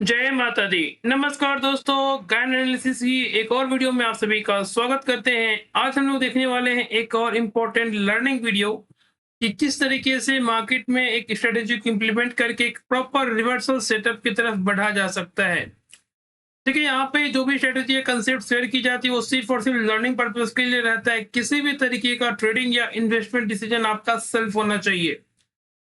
जय माता दी। नमस्कार दोस्तों, गैन एनालिसिस की एक और वीडियो में आप सभी का स्वागत करते हैं। आज हम लोग देखने वाले हैं एक और इम्पोर्टेंट लर्निंग वीडियो कि किस तरीके से मार्केट में एक स्ट्रेटेजी को इम्प्लीमेंट करके एक प्रॉपर रिवर्सल सेटअप की तरफ बढ़ा जा सकता है। देखिए, यहाँ पे जो भी स्ट्रेटेजी या कंसेप्ट शेयर की जाती है वो सिर्फ और सिर्फ लर्निंग पर्पज के लिए रहता है। किसी भी तरीके का ट्रेडिंग या इन्वेस्टमेंट डिसीजन आपका सेल्फ होना चाहिए।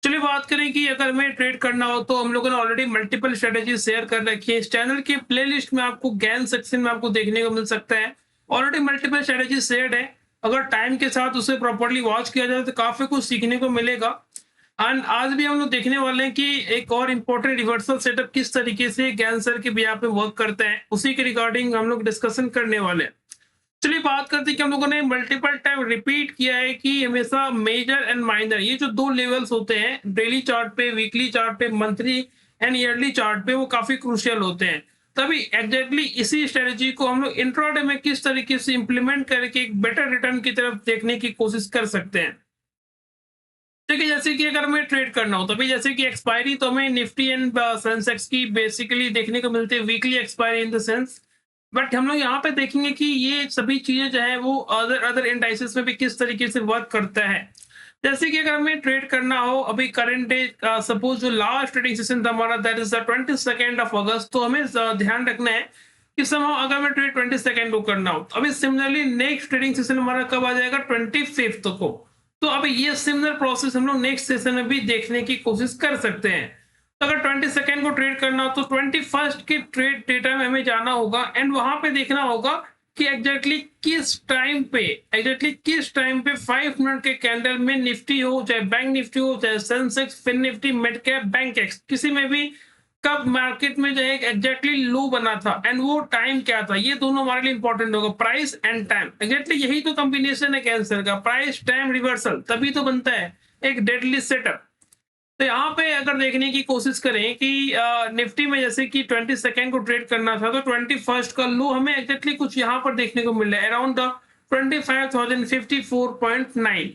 चलिए बात करें कि अगर हमें ट्रेड करना हो तो हम लोगों ने ऑलरेडी मल्टीपल स्ट्रेटेजी शेयर कर रखी है। इस चैनल के प्लेलिस्ट में आपको ज्ञान सेक्शन में आपको देखने को मिल सकता है। ऑलरेडी मल्टीपल स्ट्रेटेजी शेयर्ड है। अगर टाइम के साथ उसे प्रॉपर्ली वॉच किया जाए तो काफी कुछ सीखने को मिलेगा। एंड आज भी हम लोग देखने वाले हैं कि एक और इम्पोर्टेंट रिवर्सल सेटअप किस तरीके से ज्ञान सर के बिहाफ पे वर्क करते हैं, उसी के रिगार्डिंग हम लोग डिस्कशन करने वाले हैं। चलिए बात करते हैं कि हम लोगों ने मल्टीपल टाइम रिपीट किया है कि हमेशा मेजर एंड माइनर ये जो दो लेवल्स होते हैं डेली चार्ट पे, वीकली चार्ट पे, मंथली एंड ईयरली चार्ट पे, वो काफी क्रूशियल होते हैं। तभी एग्जैक्टली इसी स्ट्रेटजी को हम लोग इंट्राडे में किस तरीके से इंप्लीमेंट करके एक बेटर रिटर्न की तरफ देखने की कोशिश कर सकते हैं। देखिए, जैसे कि अगर हमें ट्रेड करना हो तभी जैसे कि एक्सपायरी तो हमें निफ्टी एंड सेंसेक्स की बेसिकली देखने को मिलती है, weekly expiry in the sense. But हम लोग यहाँ पे देखेंगे कि ये सभी चीजें जो है वो अदर अदर इंडाइसेस में भी किस तरीके से वर्क करता है। जैसे कि अगर हमें ट्रेड करना हो अभी करंट डे, सपोज जो लास्ट ट्रेडिंग सेशन था हमारा दैट इज द 22 ऑफ अगस्त, तो हमें ध्यान रखना है कि समय अगर हमें ट्रेड 22 को करना हो अभी सिमिलरली नेक्स्ट ट्रेडिंग सेशन हमारा कब आ जाएगा, 25 को। तो अब ये सिमिलर प्रोसेस हम लोग नेक्स्ट सेशन में भी देखने की कोशिश कर सकते हैं। तो अगर 22 को ट्रेड करना हो तो 21 के ट्रेड डेटा में हमें जाना होगा एंड वहां पे देखना होगा कि एग्जैक्टली किस टाइम पे 5 मिनट के कैंडल में निफ्टी हो, चाहे बैंक निफ्टी हो, चाहे Sensex, fin Nifty, mid cap, Bankex, किसी में भी कब मार्केट में जो है एग्जैक्टली लो बना था एंड वो टाइम क्या था, ये दोनों हमारे लिए इंपॉर्टेंट होगा। प्राइस एंड टाइम, एग्जैक्टली यही तो कॉम्बिनेशन है कैंसर का, प्राइस टाइम रिवर्सल, तभी तो बनता है एक डेडली सेटअप। तो यहाँ पे अगर देखने की कोशिश करें कि निफ्टी में जैसे कि 22 को ट्रेड करना था तो 21 का लो हमें एग्जैक्टली कुछ यहाँ पर देखने को मिल रहा है अराउंड 25,054.9।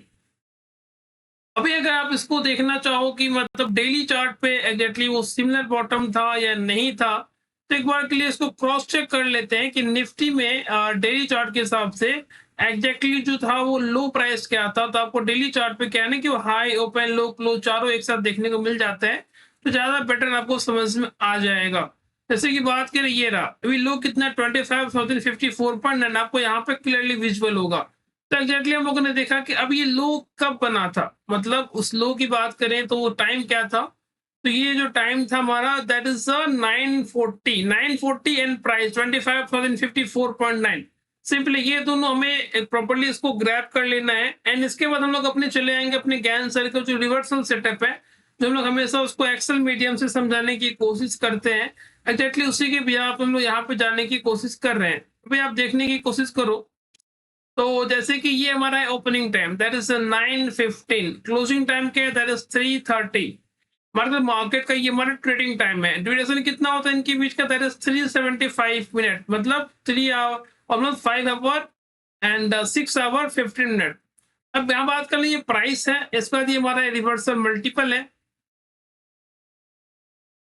अभी अगर आप इसको देखना चाहो कि मतलब डेली चार्ट पे एग्जैक्टली वो सिमिलर बॉटम था या नहीं था, तो एक बार के लिए इसको क्रॉस चेक कर लेते हैं कि निफ्टी में डेली चार्ट के हिसाब से एग्जैक्टली जो था वो लो प्राइस क्या था। तो आपको डेली चार्ट पे क्या है ना कि वो हाई, ओपन, लो, क्लोज चारों एक साथ देखने को मिल जाता है, तो ज्यादा बेटर आपको समझ में आ जाएगा। जैसे कि बात करें, ये रहा अभी लो कितना, 25,054.9 आपको यहाँ पे क्लियरली विजुअल होगा। तो एग्जैक्टली हम लोगों ने देखा कि अब ये लो कब बना था, मतलब उस लो की बात करें तो वो टाइम क्या था। तो ये जो टाइम था हमारा that is 940 and price 25,054.9। Simply ये दोनों हमें प्रॉपर्ली इसको ग्रैब कर लेना है एंड इसके बाद हम लोग अपने चले आएंगे अपने ज्ञान सर्कल जो रिवर्सल सेटअप है, जो हम लोग हमेशा उसको एक्सेल मीडियम से समझाने की कोशिश करते हैं। एग्जैक्टली उसी के बिहाफ हम लोग यहाँ पे जाने की कोशिश कर रहे हैं। अभी आप देखने की कोशिश करो तो जैसे कि ये हमारा है opening time that is 9:15, closing time क्या है दैट इज 3:30। मतलब मार्केट का ये हमारा ट्रेडिंग टाइम है। ड्यूरेशन कितना होता है इनके बीच का, दैट इज 375 मिनट, मतलब 3 hour, almost 5 hour and 6 hour 15 minute. अब यहाँ बात कर लीजिए प्राइस है, इसके बाद ये हमारा रिवर्सल मल्टीपल है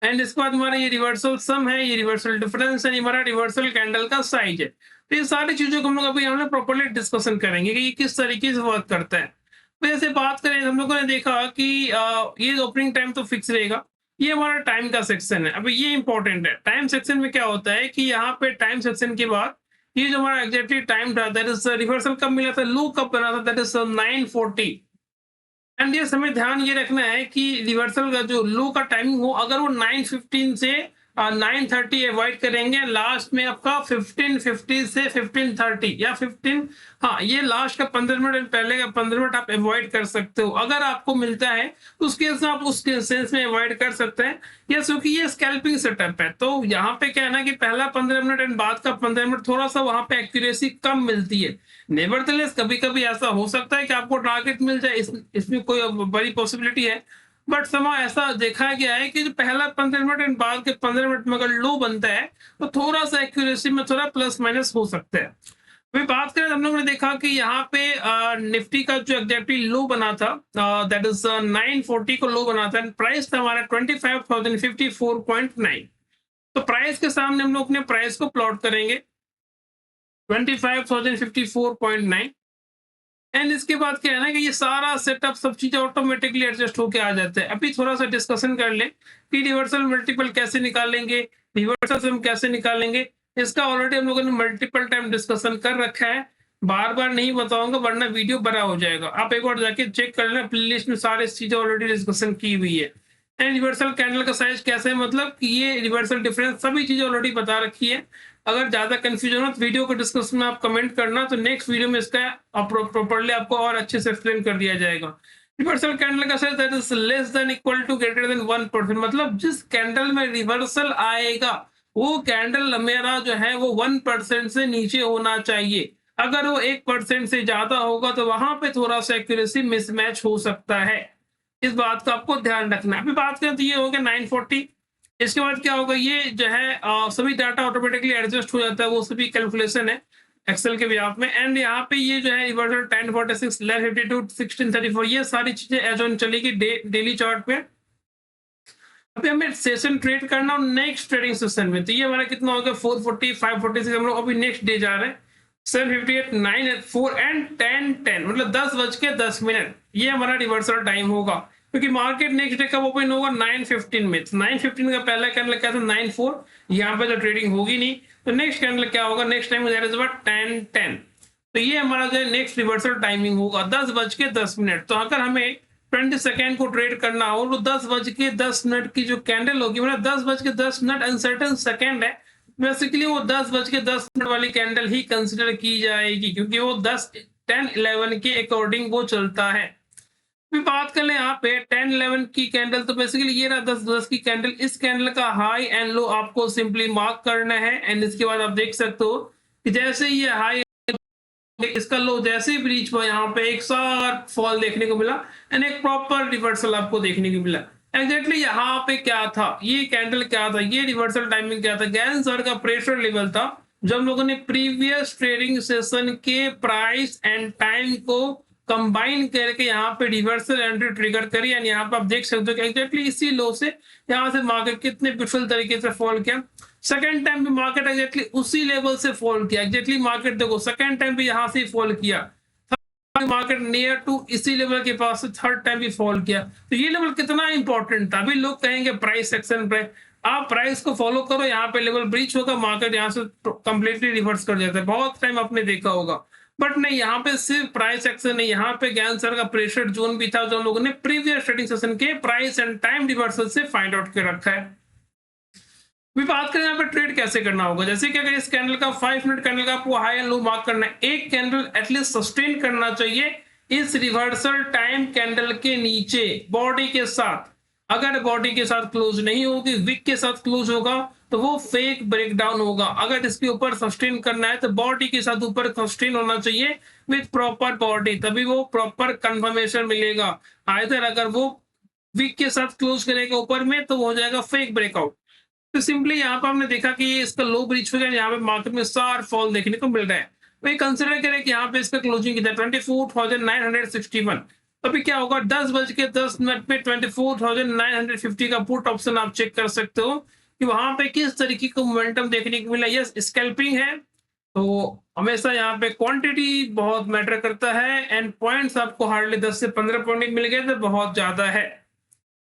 एंड इसके बाद हमारा ये रिवर्सल सम है, ये रिवर्सल डिफरेंस है, ये हमारा रिवर्सल कैंडल का साइज है। तो ये सारी चीजों को हम लोग अभी हम लोग प्रॉपर्ली डिस्कशन करेंगे कि ये किस तरीके से वर्क करता है। तो जैसे बात करें हम लोगों ने देखा कि ये ओपनिंग टाइम तो फिक्स रहेगा। ये हमारा टाइम का सेक्शन है। अभी ये इंपॉर्टेंट है, टाइम सेक्शन में क्या होता है कि यहाँ पे टाइम सेक्शन के बाद ये जो हमारा एग्जैक्टली टाइम था दैट इज रिवर्सल कब मिला था, लो कब बना था, दैट इज 9:40। एंड ये हमें ध्यान ये रखना है कि रिवर्सल का जो लो का टाइमिंग हो अगर वो 9:15 से 9:30 अवॉइड करेंगे, लास्ट में आपका 15:50 से 15:30 या 15, हाँ ये लास्ट का 15 मिनट पहले का 15 मिनट आप अवॉइड कर सकते हो अगर आपको मिलता है, तो उस केस में आप उस सेंस में अवॉइड कर सकते हैं। या क्योंकि ये स्कैल्पिंग सेटअप है तो यहाँ पे क्या है ना कि पहला 15 मिनट एंड बाद का 15 मिनट थोड़ा सा वहां पे एक्यूरेसी कम मिलती है। नेवरदलेस कभी कभी ऐसा हो सकता है कि आपको टारगेट मिल जाए, इसमें कोई बड़ी पॉसिबिलिटी है। बट समा ऐसा देखा गया है कि जो पहला 15 मिनट एंड बाद के 15 मिनट में अगर लो बनता है तो थोड़ा सा एक्यूरेसी में थोड़ा प्लस माइनस हो सकता है। अभी बात करें हम लोगों ने देखा कि यहाँ पे निफ्टी का जो एग्जैक्टली लो बना था दैट इज 9:40 को लो बना था एंड प्राइस था हमारा 25,054.9। तो प्राइस के सामने हम लोग अपने प्राइस को प्लॉट करेंगे 25,054.9। एंड इसके बाद क्या है ना कि ये सारा सेटअप सब चीजें ऑटोमेटिकली एडजस्ट होके आ जाते हैं। अभी थोड़ा सा डिस्कशन कर लें कि रिवर्सल मल्टीपल कैसे निकालेंगे, रिवर्सल हम कैसे निकालेंगे। इसका ऑलरेडी हम लोगों ने मल्टीपल टाइम डिस्कशन कर रखा है, बार बार नहीं बताऊंगा वरना वीडियो बड़ा हो जाएगा। आप एक बार जाके चेक कर लेना, प्लेलिस्ट में सारी चीजें ऑलरेडी डिस्कशन की हुई है। एंड रिवर्सल कैंडल का साइज कैसे है, मतलब कि ये रिवर्सल डिफरेंस सभी चीजें ऑलरेडी बता रखी है। अगर ज्यादा कंफ्यूजन हो तो वीडियो को डिस्कशन में आप कमेंट करना, तो नेक्स्ट वीडियो में इसका प्रॉपर्ली आपको और अच्छे से एक्सप्लेन कर दिया जाएगा। रिवर्सल कैंडल का size that is less than equal to greater than 1%, मतलब जिस कैंडल में रिवर्सल आएगा वो कैंडल मेरा जो है वो 1% से नीचे होना चाहिए। अगर वो 1% से ज्यादा होगा तो वहां पे थोड़ा सा एक्यूरेसी मिसमैच हो सकता है। इस बात का आपको ध्यान रखना है। अभी बात करें तो ये हो गया 940। इसके बाद क्या होगा, ये जो है सभी डाटा ऑटोमेटिकली एडजस्ट हो जाता है, वो सभी कैलकुलेशन है एक्सेल के व्याप में। एंड यहाँ पे ये जो है रिवर्सल 1046 1152 1634 ये सारी चीजें एज ऑन चलेगी डेली चार्ट पे। अभी हमें सेशन ट्रेड करना और नेक्स्ट ट्रेडिंग सेशन में, तो ये हमारा कितना हो गया 440 546। हम लोग अभी नेक्स्ट डे जा रहे हैं 758 9 एंड 10 मतलब 10:10 ये हमारा रिवर्सल टाइम होगा, क्योंकि मार्केट नेक्स्ट डे कब ओपन होगा 9:15 में। 9:15 का पहला कैंडल क्या था 9-4, यहाँ पे तो ट्रेडिंग होगी नहीं, तो नेक्स्ट कैंडल क्या होगा नेक्स्ट टाइम 10-10। तो ये हमारा जो है नेक्स्ट रिवर्सल टाइमिंग होगा 10:10। तो अगर हमें 22 को ट्रेड करना हो तो 10:10 की जो कैंडल होगी, मतलब 10:10 अनसर्टन सेकेंड है, बेसिकली वो 10:10 वाली कैंडल ही कंसिडर की जाएगी, क्योंकि वो 10-10-11 के अकॉर्डिंग वो चलता है। अभी बात कर ले यहाँ पे 10-11 की कैंडल, तो बेसिकली ये रहा 10-10 की कैंडल। इस कैंडल का हाई एंड लो आपको सिंपली मार्क करना है। एंड इसके बाद आप देख सकते हो कि जैसे ये हाई इसका लो जैसे ही ब्रीच हुआ, यहाँ पे एक शार्प फॉल देखने को मिला एंड एक प्रॉपर रिवर्सल आपको देखने को मिला। एग्जैक्टली यहाँ पे क्या था, ये कैंडल क्या था, ये रिवर्सल टाइमिंग क्या था, गैन सर का प्रेशर लेवल था। जब लोगों ने प्रीवियस ट्रेडिंग सेशन के प्राइस एंड टाइम को कंबाइन करके यहाँ पे रिवर्सल एंट्री ट्रिगर करी, एंड यहाँ पे आप देख सकते हो कि एग्जैक्टली इसी लो से यहाँ से मार्केट कितने ब्यूटीफुल तरीके से फॉल किया। सेकेंड टाइम भी मार्केट एग्जैक्टली उसी लेवल से फॉल किया। एग्जैक्टली मार्केट देखो सेकेंड टाइम भी यहाँ से फॉल किया, मार्केट नियर टू इसी लेवल के पास से थर्ड टाइम भी फॉल किया। तो ये लेवल कितना इंपॉर्टेंट था। अभी लोग कहेंगे प्राइस एक्शन पे, आप प्राइस को फॉलो करो, यहाँ पे लेवल ब्रीच होगा मार्केट यहाँ से कंप्लीटली रिवर्स कर जाता है, बहुत टाइम आपने देखा होगा। बट नहीं, यहाँ पे सिर्फ प्राइस एक्शन नहीं, यहाँ पे ज्ञान सर का प्रेशर जोन भी था जो लोगों ने प्रीवियस ट्रेडिंग सेशन के प्राइस एंड टाइम रिवर्सल से फाइंड आउट कर रखा है। अभी बात करें यहाँ पे ट्रेड कैसे करना होगा, जैसे कि अगर इस कैंडल का 5 मिनट कैंडल का आपको हाई एंड लो मार्क करना है, एक कैंडल एटलीस्ट सस्टेन करना चाहिए इस रिवर्सल टाइम कैंडल के नीचे बॉडी के साथ। अगर बॉडी के साथ क्लोज नहीं होगी, विक के साथ क्लोज होगा, तो वो फेक ब्रेकडाउन होगा। अगर इसके ऊपर सस्टेन करना है तो बॉडी के साथ ऊपर सस्टेन होना चाहिए विथ प्रॉपर बॉडी, तभी वो प्रॉपर कंफर्मेशन मिलेगा। आइदर अगर वो विक के साथ क्लोज करेगा ऊपर में तो हो जाएगा फेक ब्रेकआउट। तो सिंपली यहाँ पर हमने देखा कि ये इसका लो ब्रीच हो गया, यहाँ पे मार्केट में शार्प फॉल देखने को मिल रहा है। वही कंसिडर करें कि यहाँ पे इसका क्लोजिंग कितना 24,961। अभी क्या होगा 10:10 पे 24,950 का पुट ऑप्शन आप चेक कर सकते हो कि वहां पे किस तरीके का मोमेंटम देखने को मिला। यस, स्कैल्पिंग है, तो हमेशा यहाँ पे क्वांटिटी बहुत मैटर करता है, एंड पॉइंट्स आपको हार्डली 10 से 15 पॉइंट मिल गए तो बहुत ज्यादा है।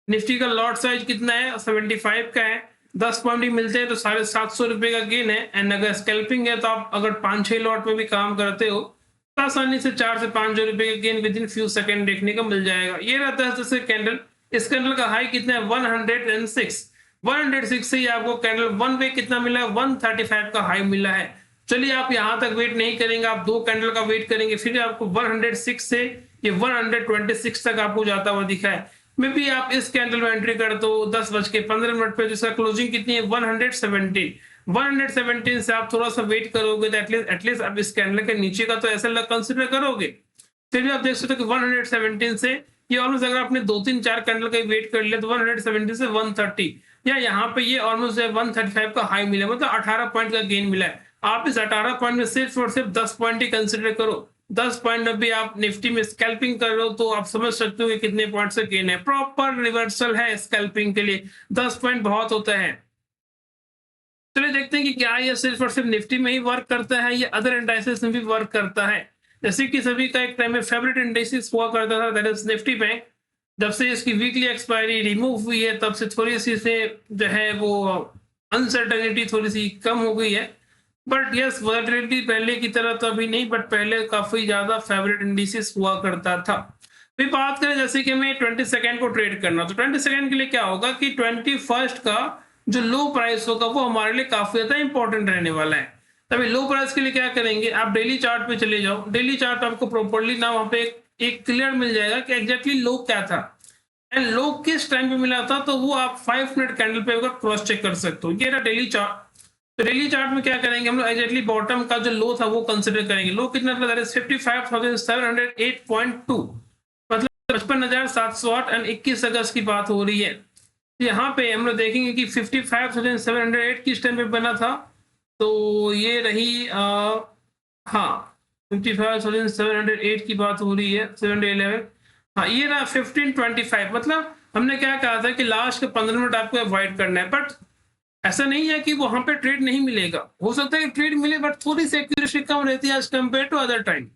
निफ्टी का लॉट साइज कितना है 75 का है, 10 पॉइंट ही मिलते हैं तो 750 रुपए का गेन है। एंड अगर स्कैल्पिंग है तो आप अगर 5-6 लॉट में भी काम करते हो तो आसानी से 4 से 5 रुपए का gain with in few second देखने को मिल जाएगा। ये रहता है जैसे कैंडल, इस कैंडल का हाई कितना है 106 से ही आपको कैंडल 1 वे कितना मिला है 135 का हाई मिला है। चलिए आप यहां तक वेट नहीं करेंगे, आप 2 कैंडल का वेट करेंगे, फिर आपको 106 से ये 126 तक आपको जाता हुआ दिखा है। मे भी आप इस कैंडल में एंट्री कर दो 10:15 पे, जिसका क्लोजिंग कितनी है 117 से आप थोड़ा सा वेट करोगे तो एटलीस्ट आप इस कैंडल के नीचे का तो ऐसा कंसिडर करोगे। फिर भी आप देख सकते हो कि 117 से ये ऑलमोस्ट, अगर आपने 2-3-4 कैंडल का वेट कर लिया तो 117 से 130, या यहाँ पे ये ऑलमोस्ट 135 का हाई मिला, मतलब 18 पॉइंट का गेन मिला है। आप इस 18 पॉइंट में सिर्फ और सिर्फ 10 पॉइंट ही कंसिडर करो। 10 पॉइंट में भी आप निफ्टी में स्कैल्पिंग कर रहे हो तो आप समझ सकते हो कि कितने पॉइंट से गेन है। प्रॉपर रिवर्सल है स्कैल्पिंग के लिए 10 पॉइंट बहुत होता है। चलिए देखते हैं कि क्या ये सिर्फ और सिर्फ निफ्टी में ही वर्क करता है या अदर इंडाइसेस में भी वर्क करता है। जैसे कि सभी का एक टाइम में फेवरेट इंडाइसेस हुआ करता था, दैट इज निफ्टी बैंक। जब से इसकी वीकली एक्सपायरी रिमूव हुई है तब से थोड़ी सी से जो है वो अनसर्टेनिटी थोड़ी सी कम हो गई है। बट यस, वॉलेटिलिटी पहले की तरह तो अभी नहीं, बट पहले काफी ज्यादा फेवरेट इंडिसेस हुआ करता था। फिर बात करें जैसे कि हमें 22 को ट्रेड करना, तो 22 के लिए क्या होगा कि 21 का जो लो प्राइस होगा वो हमारे लिए काफी ज्यादा इंपॉर्टेंट रहने वाला है। तभी लो प्राइस के लिए क्या करेंगे, आप डेली चार्ट पे चले जाओ। डेली चार्ट आपको प्रॉपर्ली ना वहां पे एक क्लियर मिल जाएगा कि एग्जैक्टली लो क्या था एंड लो किस टाइम पे मिला था, तो वो आप 5 मिनट कैंडल पे क्रॉस चेक कर सकते हो। ये रहा डेली चार्ट। तो डेली चार्ट में क्या करेंगे हम लोग, एग्जैक्टली बॉटम का जो लो था वो कंसिडर करेंगे। लो कितना था, दैट इज 55,708.2, मतलब 55,708 एंड 21 अगस्त की बात हो रही है। तो यहाँ पे हम लोग देखेंगे कि 55,708 किस टाइम पे बना था। तो ये रही हाँ, 55,708 की बात हो रही है, 711। हाँ, ये रहा 1525। मतलब हमने क्या कहा था कि लास्ट के 15 मिनट आपको अवॉइड करना है, बट ऐसा नहीं है कि वहां पे ट्रेड नहीं मिलेगा। हो सकता है कि ट्रेड मिले बट थोड़ी सी एक्यूरेसी कम रहती है as compare to other time.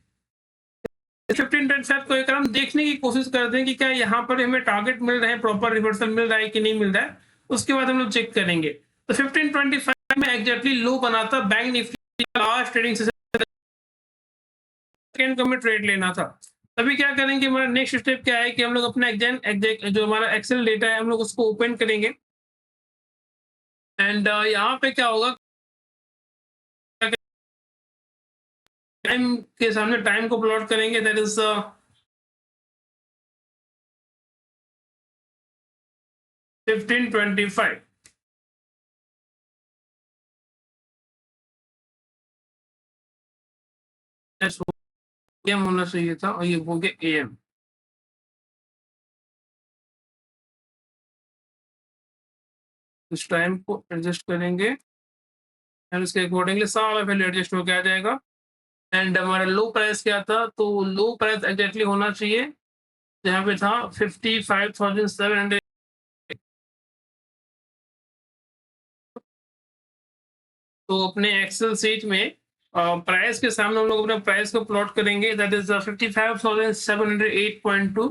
1525 को एक हम देखने की कोशिश करते हैं कि क्या यहाँ पर हमें टारगेट मिल रहे हैं, प्रॉपर रिवर्सल मिल रहा है कि नहीं मिल रहा है। उसके बाद हम लोग चेक करेंगे। तो 1525 में एग्जैक्टली लो बना था bank Nifty last trading session को हमें ट्रेड लेना था। अभी क्या करेंगे, हमारा नेक्स्ट स्टेप क्या है कि हम लोग अपना एग्जैक्ट जो हमारा एक्सेल डेटा है हम लोग उसको ओपन करेंगे एंड यहाँ पे क्या होगा, टाइम के सामने टाइम को प्लॉट करेंगे, दैट इज 1525। एम होना चाहिए था और ये हो गया एम। इस टाइम को एडजस्ट करेंगे एंड उसके अकॉर्डिंगली सारा वैल्यू एडजस्ट होकर आ जाएगा। एंड हमारा लो प्राइस क्या था, तो लो प्राइस एग्जैक्टली होना चाहिए जहाँ पे था 55,700। तो अपने एक्सेल सीट में प्राइस के सामने हम लोग अपने प्राइस को प्लॉट करेंगे, दैट इज 55,708.2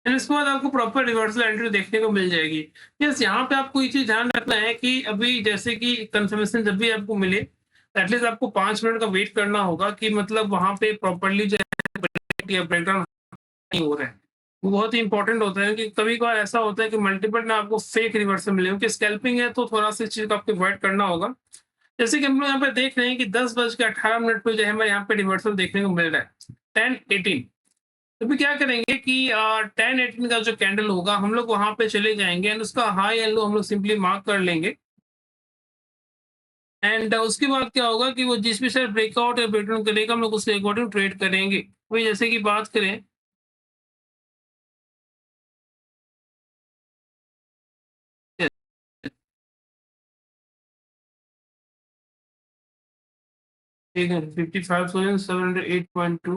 एंड इसके बाद आपको प्रॉपर रिवर्सल एंट्री देखने को मिल जाएगी। यस, यहाँ पे आपको ये चीज ध्यान रखना है कि अभी जैसे कि कंफर्मेशन जब भी आपको मिले एटलीस्ट आपको 5 मिनट का वेट करना होगा कि मतलब वहां पे प्रॉपरली जो है ब्रेकडाउन नहीं हो रहा है। वो बहुत ही इंपॉर्टेंट होता है कि कभी कभार ऐसा होता है कि मल्टीपल ना आपको फेक रिवर्सल मिले, क्योंकि स्कैल्पिंग है तो थोड़ा सा इस चीज को आपको अवॉइड करना होगा। जैसे कि हम लोग यहाँ पे देख रहे हैं कि 10:18 पे जो है हमें यहाँ पे रिवर्सल देखने को मिल रहा है 10:18। तो भी क्या करेंगे कि 10:18 का जो कैंडल होगा हम लोग वहां पे चले जाएंगे एंड उसका हाई एंड लो हम लोग सिंपली मार्क कर लेंगे। एंड उसके बाद क्या होगा कि वो जिस भी सर ब्रेकआउट या ब्रेकडाउन करेगा हम लोग उसके अकॉर्डिंग ट्रेड करेंगे। वही जैसे कि बात करें, ठीक है, 55,708.2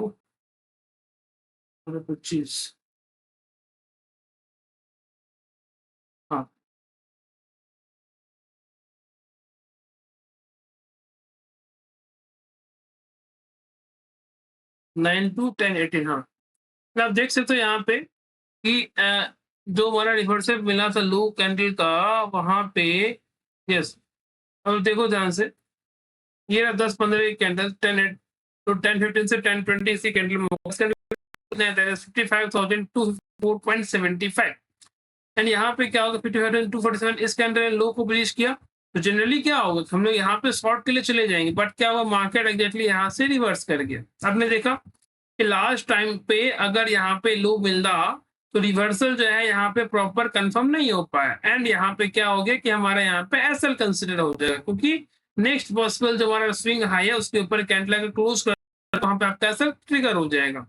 और 25। हाँ, 9 to 10:18। हाँ, तो आप देख सकते हो यहाँ पे कि जो हमारा रिवर्सल मिला था लो कैंडल का वहां पे। यस, अब देखो ध्यान से, ये रहा 10-15 कैंडल 10 तो 10:15 से 10:20 इसी कैंडल में 55,204.75 एंड यहाँ पे क्या होगा 55,247 इस कैंडल ने लो को ब्रीच किया। तो जनरली क्या होगा, हम लोग यहाँ पे शॉर्ट के लिए चले जाएंगे, बट क्या हुआ मार्केट एग्जैक्टली यहाँ से रिवर्स कर गया। आपने देखा कि लास्ट टाइम पे अगर यहाँ पे लो मिल रहा तो रिवर्सल जो है यहाँ पे प्रॉपर कंफर्म नहीं हो पाया एंड यहाँ पे क्या हो गया कि हमारा यहाँ पे एसएल कंसिडर हो जाएगा, क्योंकि नेक्स्ट पॉसिबल जो हमारा स्विंग हाई है उसके ऊपर कैंडल अगर क्लोज कर तो वहां पे आपका एसएल ट्रिगर हो जाएगा।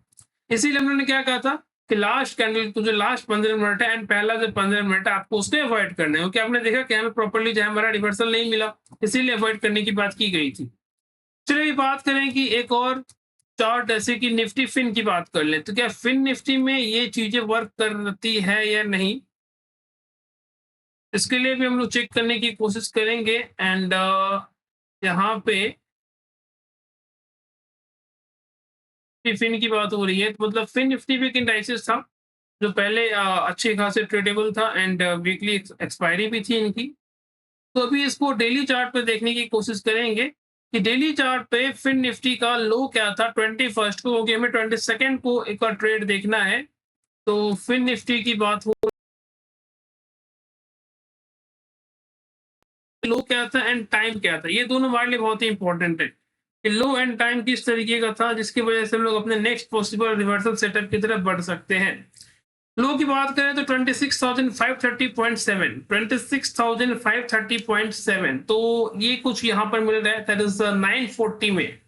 इसीलिए हम लोगों ने क्या कहा था कि लास्ट कैंडल तो जो लास्ट 15 मिनट है एंड पहला जो 15 मिनट है आपको उसको अवॉइड करना है, क्योंकि आपने देखा कि हमें प्रॉपरली जो है हमारा रिवर्सल नहीं मिला, इसीलिए अवॉइड करने की बात की गई थी। चलिए बात करें कि एक और चार्ट जैसे कि निफ्टी फिन की बात कर लें, तो क्या फिन निफ्टी में ये चीजें वर्क करती है या नहीं। इसके लिए भी हम लोग चेक करने की कोशिश करेंगे एंड यहाँ पे फिन की बात हो रही है, तो मतलब फिन निफ्टी भी एक इंडाइसेस था जो पहले अच्छे खासे ट्रेडेबल था एंड वीकली एक्सपायरी भी थी इनकी। तो अभी इसको डेली चार्ट पे देखने की कोशिश करेंगे कि डेली चार्ट पे फिन निफ्टी का लो क्या था 21st को, क्योंकि हमें 22nd को एक और ट्रेड देखना है। तो फिन निफ्टी की बात हो, लो क्या था एंड टाइम क्या था, ये दोनों हमारे लिए बहुत ही इंपॉर्टेंट है कि लो एंड टाइम किस तरीके का था जिसकी वजह से हम लोग अपने नेक्स्ट पॉसिबल रिवर्सल सेटअप की तरफ बढ़ सकते हैं। लो की बात करें तो 26,530.7, 26,530.7, तो ये कुछ यहाँ पर मिल रहा है, दैट इज 940 में।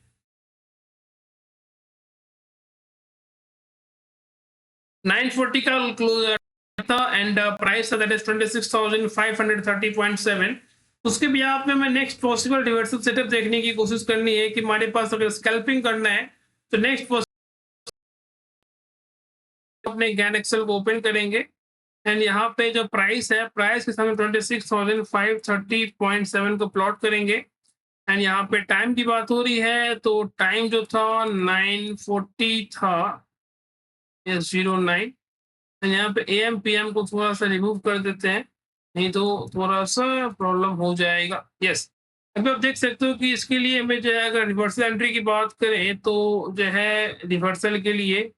940 का क्लोज था एंड प्राइस था दैट इज 26,530.7। उसके बिहाफ में हमें नेक्स्ट पॉसिबल रिवर्सल सेटअप देखने की कोशिश करनी है कि हमारे पास अगर स्कैल्पिंग करना है तो नेक्स्ट अपने गैन एक्सेल को ओपन करेंगे एंड यहाँ पे जो प्राइस है, प्राइस के सामने 26,530.7 को प्लॉट करेंगे एंड यहाँ पे टाइम की बात हो रही है तो टाइम जो था 940 था, यस 09। यहाँ पे एम पीएम को थोड़ा सा रिमूव कर देते हैं, नहीं तो थोड़ा सा प्रॉब्लम हो जाएगा। यस, अभी आप देख सकते हो कि इसके लिए हमें जो है अगर रिवर्सल एंट्री की बात करें तो जो है रिवर्सल के लिए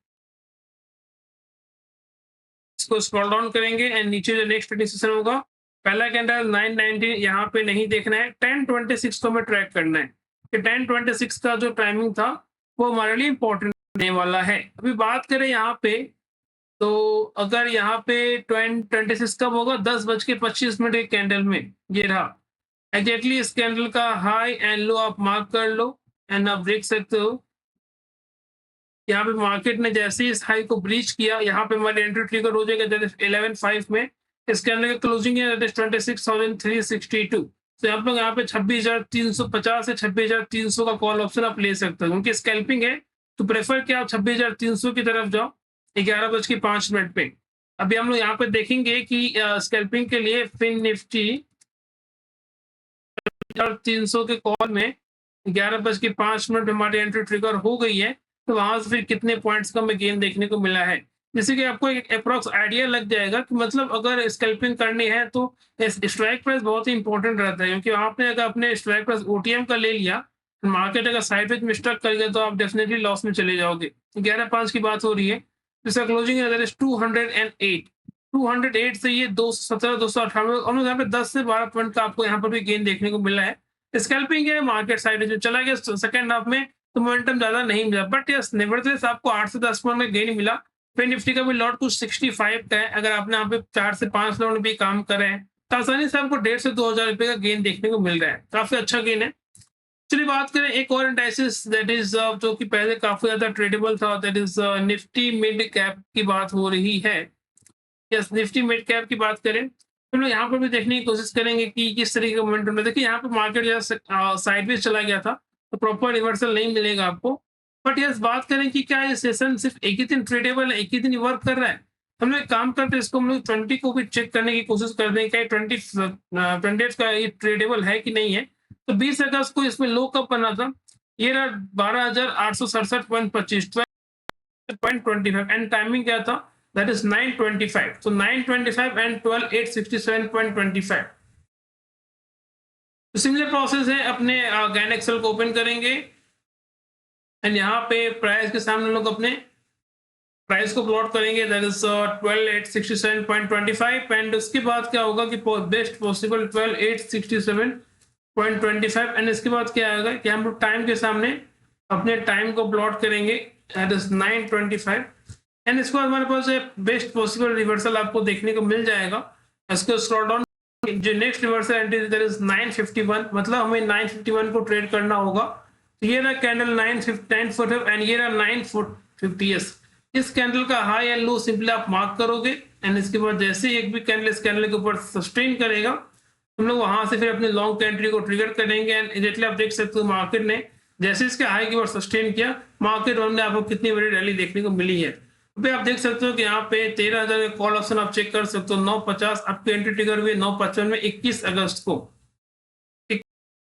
इसको स्क्रॉल डाउन करेंगे एंड नीचे जो नेक्स्ट ट्रेडिंग सेशन होगा, पहला कैंडल 990 यहाँ पे नहीं देखना है, 1026 को हमें ट्रैक करना है कि 1026 का जो टाइमिंग था वो हमारे लिए इंपॉर्टेंट होने वाला है। अभी बात करें यहाँ पे तो अगर यहाँ पे 26 कब होगा, 10:25 एक कैंडल में, ये रहा एग्जैक्टली इस कैंडल का हाई एंड लो आप मार्क कर लो एंड आप देख सकते हो यहाँ पे मार्केट ने जैसे ही इस हाई को ब्रीच किया, यहाँ पे हमारी एंट्री ट्रिगर हो जाएगा दैट इज 11.5 में। इस कैंडल का क्लोजिंग है दैट इज 26,362। तो आप लोग यहाँ पे 26,350 से 26,300 का कॉल ऑप्शन आप ले सकते हो, उनकी स्कैल्पिंग है तो प्रेफर किया आप 26,300 की तरफ जाओ 11:05 पे। अभी हम लोग यहाँ पे देखेंगे कि स्कैल्पिंग के लिए फिन निफ्टी 300 के कॉल में 11:05 हमारी एंट्री ट्रिगर हो गई है, तो वहां से फिर कितने पॉइंट्स का हमें गेन देखने को मिला है, जिससे कि आपको एक अप्रॉक्स आइडिया लग जाएगा कि मतलब अगर स्कैल्पिंग करनी है तो स्ट्राइक प्राइस बहुत ही इंपॉर्टेंट रहता है, क्योंकि आपने अगर अपने स्ट्राइक प्राइस ओटीएम का ले लिया, मार्केट अगर साइडवेज में स्ट्रक कर गया तो आप डेफिनेटली लॉस में चले जाओगे। 11.5 की बात हो रही है, इसका क्लोजिंग है 208, 208 से ये 217, 298 और यहाँ पे 10 से 12 पॉइंट का आपको यहाँ पर भी गेन देखने को मिला है। स्कैल्पिंग है, मार्केट साइड जो चला गया सेकंड हाफ में तो मोमेंटम ज्यादा नहीं मिला, बट यस नेवरदलेस आपको 8 से 10 पॉइंट का गेन मिला। फिर निफ्टी का भी लॉट कुछ 65 का है, अगर आपने यहाँ पे 4 से 5 लॉट भी काम करे हैं तो आसानी से आपको 1,500 से 2,000 रुपए का गेन देखने को मिल रहा है, काफी अच्छा गेन है। चलिए बात करें एक और इंडाइसिस दैट इज जो कि पहले काफी ज्यादा ट्रेडेबल था, that is Nifty mid cap की बात हो रही है। यस, निफ्टी मिड कैप की बात करें तो लोग यहाँ पर भी देखने की कोशिश करेंगे कि किस तरीके का मोमेंटम है। देखिए यहाँ पे मार्केट जैसे साइडवेज चला गया था तो प्रॉपर रिवर्सल नहीं मिलेगा आपको, बट यस बात करें कि क्या ये सेशन सिर्फ एक ही दिन ट्रेडेबल है, एक ही दिन वर्क कर रहा है। हम लोग काम करते हैं इसको हम लोग 20 को भी चेक करने की कोशिश कर दें क्या 28 का ये ट्रेडेबल है कि नहीं है। तो 20 अगस्त को इसमें लो कब बना था, ये रहा 12,867.25, 12.25 एंड टाइमिंग क्या था, that is 925, so 925 and 12,867.25। तो सिमिलर प्रोसेस है, अपने गैन एक्सेल को ओपन करेंगे एंड यहाँ पे प्राइस के सामने लोग अपने प्राइस को प्लॉट करेंगे दैट इज 12,867.25 एंड उसके बाद क्या होगा कि बेस्ट पॉसिबल 12,867.25 एंड इसके बाद क्या आएगा कि हम लोग टाइम के सामने अपने टाइम को प्लॉट करेंगे दैट इज 925 एंड इसके बाद हमारे पास बेस्ट पॉसिबल रिवर्सल आपको देखने को मिल जाएगा। इसको स्क्रॉल डाउन, जो next reversal entry that is 951, मतलब हमें 951 को ट्रेड करना होगा। तो ये रहा कैंडल 945 एंड ये रहा 950। इस कैंडल का हाई एंड लो सिंपली आप मार्क करोगे एंड इसके बाद जैसे ही एक भी कैंडल इस कैंडल के ऊपर सस्टेन करेगा हम लोग वहां से फिर अपने लॉन्ग एंट्री को ट्रिगर करेंगे एंड इमीडिएटली आप देख सकते हो मार्केट ने जैसे इसके हाई की ओर सस्टेन किया, मार्केट ने आपको कितनी बड़ी रैली देखने को मिली है। पे आप देख सकते हो कि यहाँ पे 13,000 का कॉल ऑप्शन आप चेक कर सकते हो। 9:50 आपकी एंट्री ट्रिगर हुई 9:55 में 21 अगस्त को।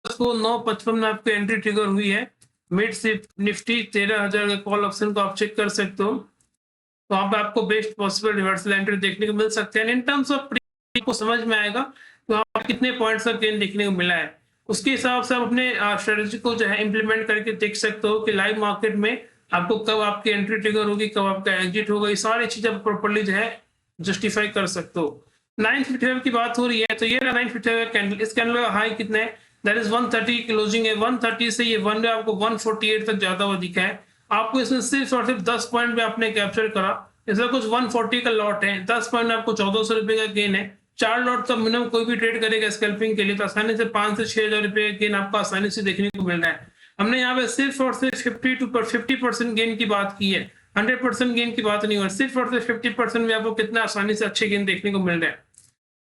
9:55 में आपकी एंट्री ट्रिगर हुई है। मिड निफ्टी 13,000 के कॉल ऑप्शन को आप चेक कर सकते हो। तो वहाँ पे आपको बेस्ट पॉसिबल रिवर्सल एंट्री देखने को मिल सकते हैं। इन टर्म्स ऑफ को समझ में आएगा तो वहाँ कितने पॉइंट्स का गेन देखने को मिला है। उसके हिसाब से आप अपने स्ट्रेटेजी को जो है इम्प्लीमेंट करके देख सकते हो कि लाइव मार्केट में आपको कब आपकी एंट्री ट्रिगर होगी, कब आपका एग्जिट होगा। ये सारी चीजें आप प्रॉपर्ली जो है जस्टिफाई कर सकते हो। 9:55 की बात हो रही है तो ये 9:55 कैंडल, इस कैंडल का हाई कितना है, दैट इज 130 की क्लोजिंग है। 130 से ये वन आपको 148 तक ज्यादा हुआ दिखा है। आपको इसमें सिर्फ और सिर्फ 10 पॉइंट में आपने कैप्चर करा। इसमें कुछ 140 का लॉट है, 10 पॉइंट में आपको 1400 रुपए का गेन है। 4 लॉट का मिनिमम कोई भी ट्रेड करेगा स्कैल्पिंग के लिए तो आसानी से 5 से 6,000 रुपए का गेन आपको आसानी से देखने को मिल रहा है। हमने यहाँ पे सिर्फ और सिर्फ 50% गेन की बात की है, 100% गेन की बात नहीं हो। सिर्फ और सिर्फ 50% में आपको कितना आसानी से अच्छे गेन देखने को मिल रहा है।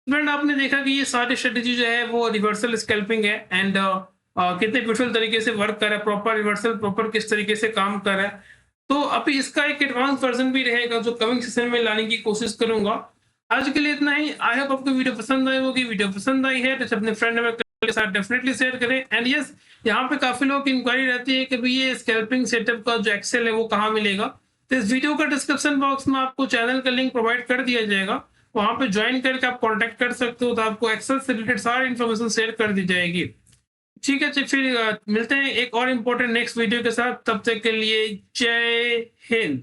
फ्रेंड आपने देखा कि ये सारी स्ट्रेटेजी जो है वो रिवर्सल स्कैल्पिंग है एंड कितने ब्यूटीफुल तरीके से वर्क कर रहा है, प्रॉपर रिवर्सल प्रॉपर किस तरीके से काम कर रहा है। तो अभी इसका एक एडवांस वर्जन भी रहेगा जो कमिंग सेशन में लाने की कोशिश करूंगा। आज के लिए इतना ही। आई होप आपको वीडियो पसंद आई होगी। वीडियो पसंद आई है तो अपने फ्रेंड के साथ डेफिनेटली शेयर करें। एंड यस, यहाँ पे काफी लोगों की इंक्वायरी रहती है कि भाई ये स्कैल्पिंग सेटअप का जो एक्सेल है वो कहाँ मिलेगा। तो इस वीडियो का डिस्क्रिप्शन बॉक्स में आपको चैनल का लिंक प्रोवाइड कर दिया जाएगा। वहां पे ज्वाइन करके आप कांटेक्ट कर सकते हो तो आपको एक्सेल से रिलेटेड सारी इन्फॉर्मेशन शेयर कर दी जाएगी। ठीक है, तो फिर मिलते हैं एक और इम्पोर्टेंट नेक्स्ट वीडियो के साथ। तब तक के लिए जय हिंद।